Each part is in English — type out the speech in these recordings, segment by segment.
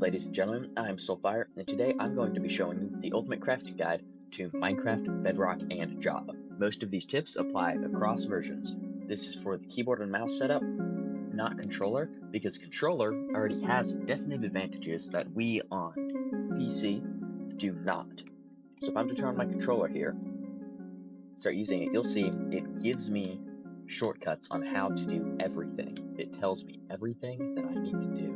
ladies and gentlemen, I'm SoulFire, and today I'm going to be showing you the ultimate crafting guide to Minecraft, Bedrock, and Java. Most of these tips apply across versions. This is for the keyboard and mouse setup, not controller, because controller already has definite advantages that we on PC do not. So if I'm to turn on my controller here, start using it, you'll see it gives me shortcuts on how to do everything. It tells me everything that I need to do.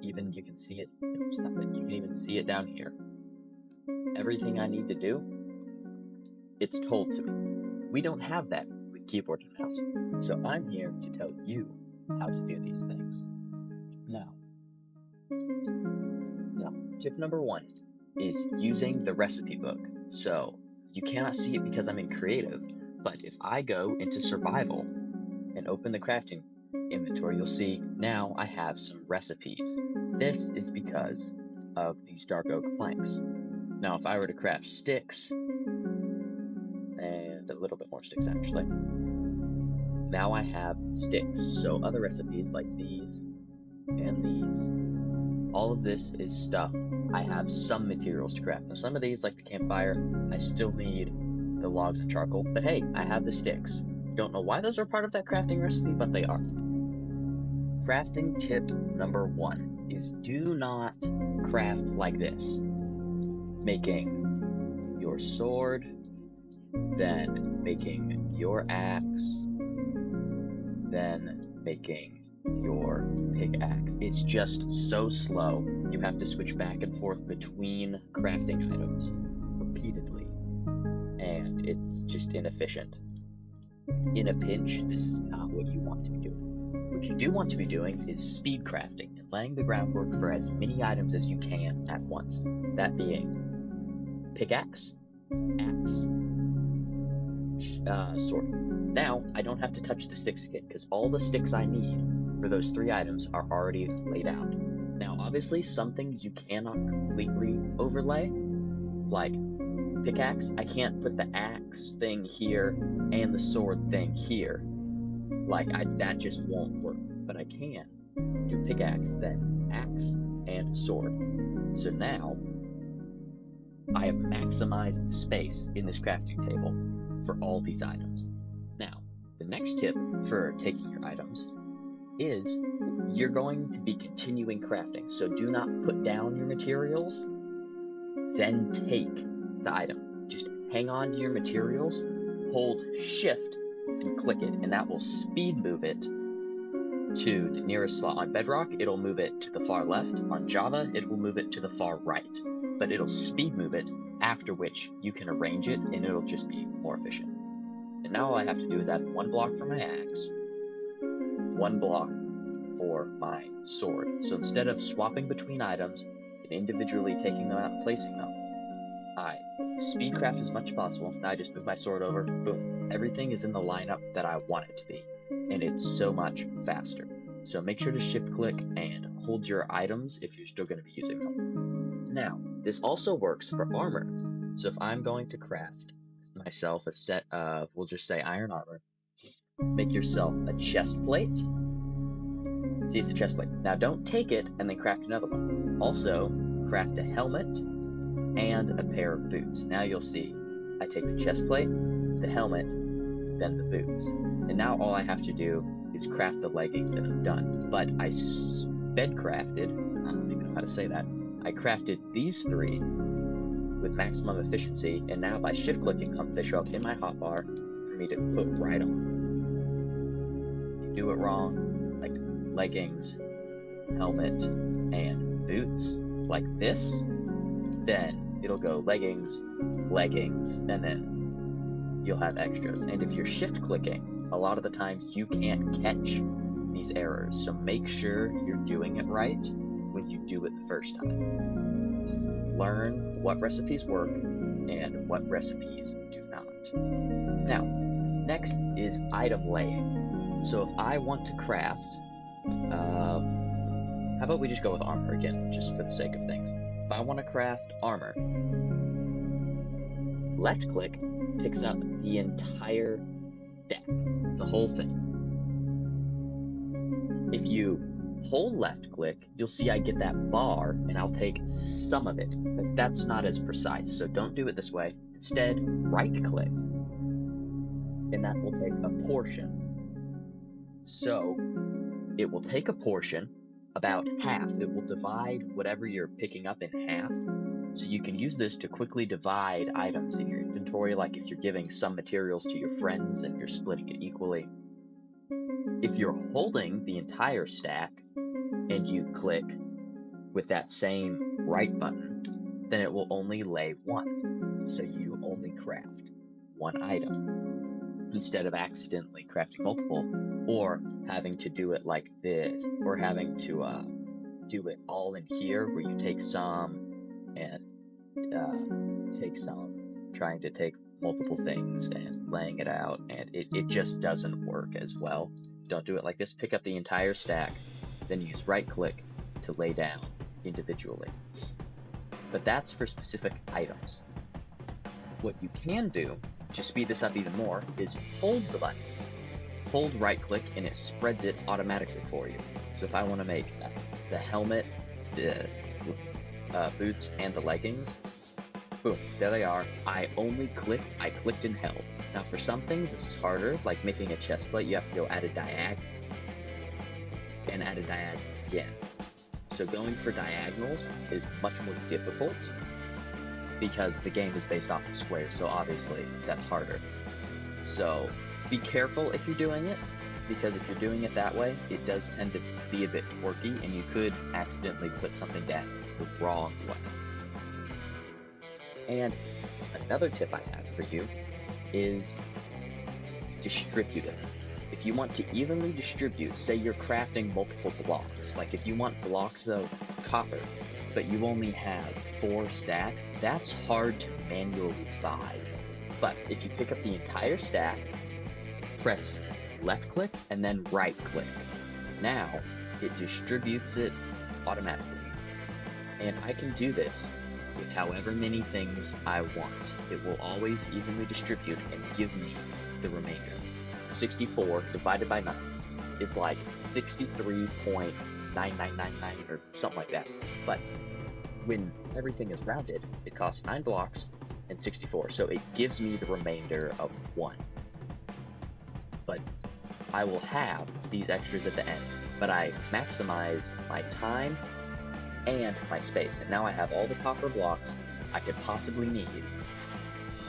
Even you can see it, you can even see it down here. Everything I need to do, it's told to me. We don't have that with keyboard and mouse. So I'm here to tell you how to do these things. Now, tip number 1 is using the recipe book. So you cannot see it because I'm in creative, but if I go into survival and open the crafting inventory, you'll see now I have some recipes. This is because of these dark oak planks. Now if I were to craft sticks, and a little bit more sticks actually, now I have sticks. So other recipes like these and these, all of this is stuff I have some materials to craft. Now some of these, like the campfire, I still need the logs and charcoal, but hey, I have the sticks. Don't know why those are part of that crafting recipe, but they are. Crafting tip number 1 is do not craft like this. Making your sword, then making your axe, then making your pickaxe. It's just so slow. You have to switch back and forth between crafting items repeatedly, and it's just inefficient. In a pinch, this is not what you want to be doing. What you do want to be doing is speed crafting and laying the groundwork for as many items as you can at once. That being pickaxe, axe, sword. Now, I don't have to touch the sticks again because all the sticks I need for those 3 items are already laid out. Now, obviously, some things you cannot completely overlay, like pickaxe. I can't put the axe thing here and the sword thing here. That just won't work. But I can do pickaxe, then axe, and sword. So now, I have maximized the space in this crafting table for all these items. Now, the next tip for taking your items is you're going to be continuing crafting. So do not put down your materials, then take the item. Just hang on to your materials, hold shift, and click it, and that will speed move it to the nearest slot. On Bedrock, it'll move it to the far left. On Java, it will move it to the far right. But it'll speed move it, after which you can arrange it, and it'll just be more efficient. And now all I have to do is add 1 block for my axe, 1 block for my sword. So instead of swapping between items and individually taking them out and placing them, I speed craft as much as possible. Now I just move my sword over, boom. Everything is in the lineup that I want it to be, and it's so much faster. So make sure to shift click and hold your items if you're still going to be using them. Now, this also works for armor. So if I'm going to craft myself a set of, we'll just say iron armor, make yourself a chest plate. See, it's a chest plate. Now don't take it and then craft another one. Also, craft a helmet and a pair of boots. Now you'll see, I take the chest plate, the helmet, then the boots. And now all I have to do is craft the leggings and I'm done. But I sped crafted, I don't even know how to say that, I crafted these 3 with maximum efficiency, and now by shift clicking them, they show up in my hotbar for me to put right on. If you do it wrong, like leggings, helmet, and boots, like this, then it'll go leggings, and then you'll have extras. And if you're shift clicking, a lot of the times you can't catch these errors. So make sure you're doing it right when you do it the first time. Learn what recipes work and what recipes do not. Now, next is item laying. So if I want to craft, how about we just go with armor again, just for the sake of things. If I want to craft armor, left click picks up the entire deck, the whole thing. If you hold left click, you'll see I get that bar, and I'll take some of it, but that's not as precise, so don't do it this way. Instead, right click, and that will take a portion. So it will take a portion, about half. It will divide whatever you're picking up in half. So you can use this to quickly divide items in your inventory, like if you're giving some materials to your friends and you're splitting it equally. If you're holding the entire stack and you click with that same right button, then it will only lay one. So you only craft one item instead of accidentally crafting multiple, or having to do it like this, or having to do it all in here where you take some and take some, trying to take multiple things and laying it out, and it just doesn't work as well. Don't do it like this. Pick up the entire stack, then use right click to lay down individually. But that's for specific items. What you can do to speed this up even more is hold the button. Hold right click and it spreads it automatically for you. So if I want to make the helmet, the boots, and the leggings, boom, there they are. I clicked and held. Now for some things this is harder, like making a chest plate, you have to go add a diag, and add a diag again. So going for diagonals is much more difficult because the game is based off of squares, so obviously that's harder. So be careful if you're doing it, because if you're doing it that way, it does tend to be a bit quirky, and you could accidentally put something down the wrong way. And another tip I have for you is distribute it. If you want to evenly distribute, say you're crafting multiple blocks, like if you want blocks of copper, but you only have 4 stacks, that's hard to manually divide. But if you pick up the entire stack, press left click and then right click, now it distributes it automatically. And I can do this with however many things I want. It will always evenly distribute and give me the remainder. 64 divided by 9 is like 63.9999 or something like that. But when everything is rounded, it costs 9 blocks and 64. So it gives me the remainder of 1. But I will have these extras at the end. But I maximized my time and my space. And now I have all the copper blocks I could possibly need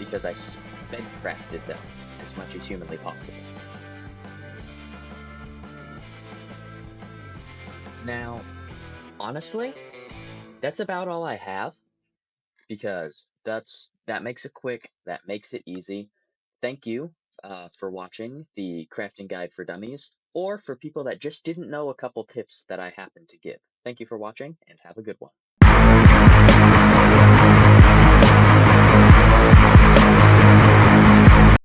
because I sped crafted them as much as humanly possible. Now, honestly, that's about all I have, because that makes it quick, that makes it easy. Thank you for watching the crafting guide for dummies, or for people that just didn't know a couple tips that I happened to give. Thank you for watching, and have a good one.